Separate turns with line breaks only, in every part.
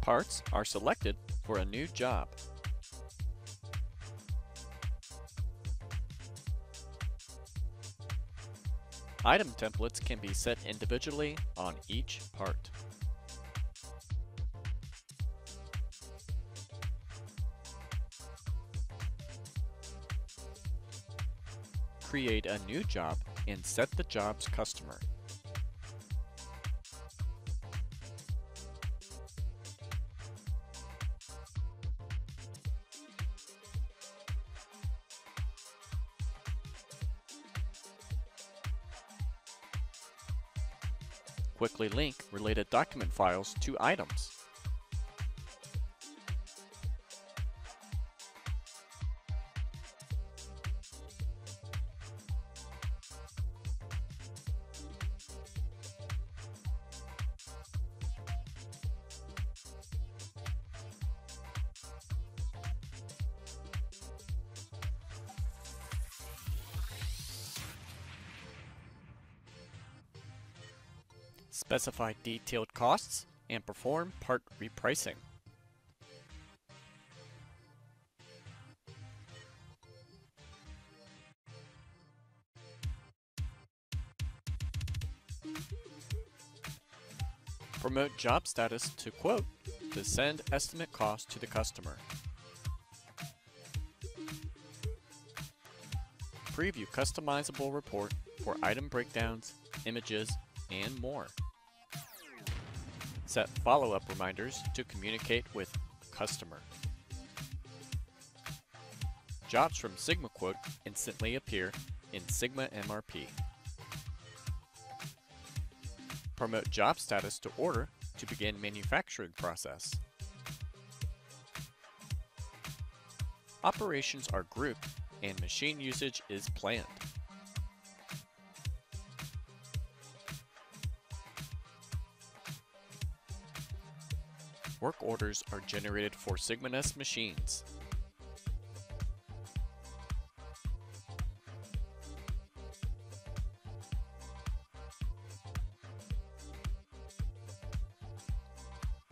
Parts are selected for a new job. Item templates can be set individually on each part. Create a new job and set the job's customer. Quickly link related document files to items. Specify detailed costs and perform part repricing. Promote job status to quote to send estimate cost to the customer. Preview customizable report for item breakdowns, images, and more. Set follow-up reminders to communicate with customer. Jobs from SigmaQuote instantly appear in SigmaMRP. Promote job status to order to begin manufacturing process. Operations are grouped and machine usage is planned. Work orders are generated for SigmaNest machines.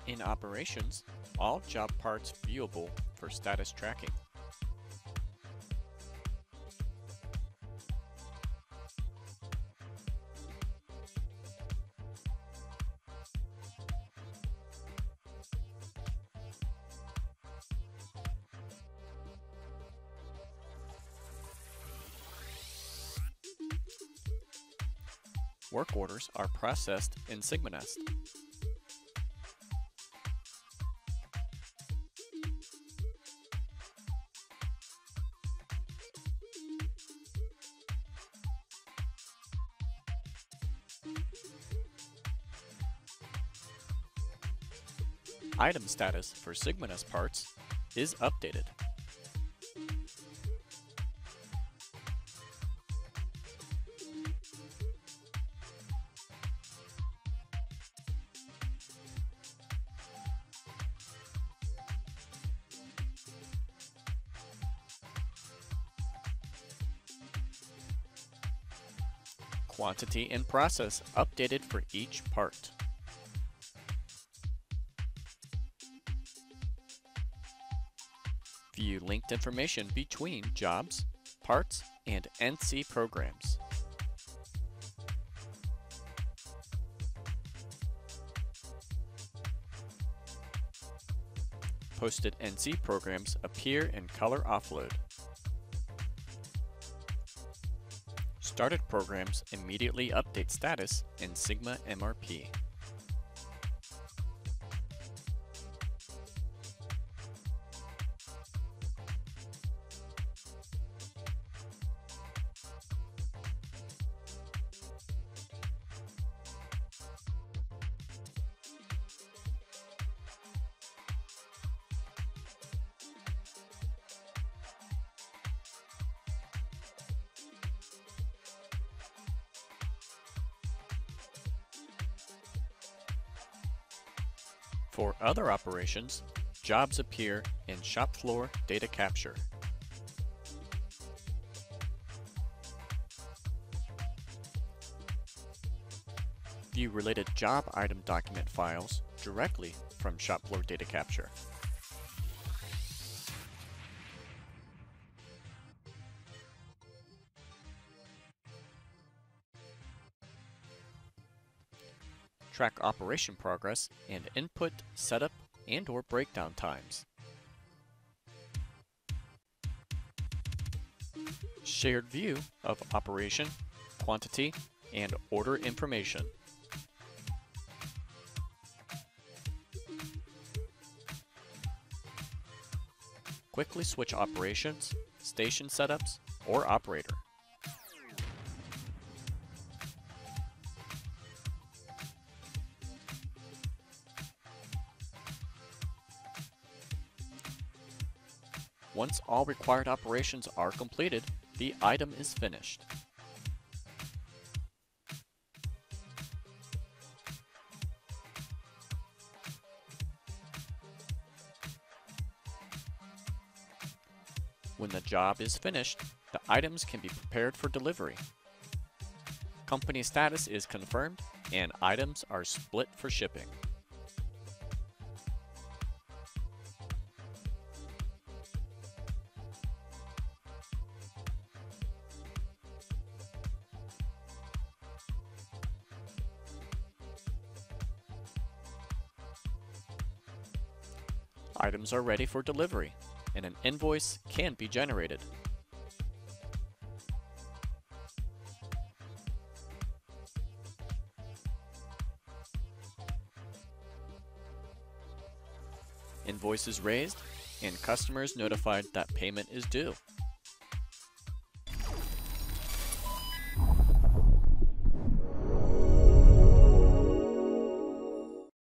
In operations, all job parts viewable for status tracking. Work orders are processed in SigmaNest. Item status for SigmaNest parts is updated. Quantity and process updated for each part. View linked information between jobs, parts, and NC programs. Posted NC programs appear in color offload. Started programs immediately update status in SigmaMRP. For other operations, jobs appear in shop floor data capture. View related job item document files directly from shop floor data capture. Track operation progress and input, setup, and/or breakdown times. Shared view of operation, quantity, and order information. Quickly switch operations, station setups, or operator. Once all required operations are completed, the item is finished. When the job is finished, the items can be prepared for delivery. Company status is confirmed and items are split for shipping. Items are ready for delivery, and an invoice can be generated. Invoice is raised, and customers notified that payment is due.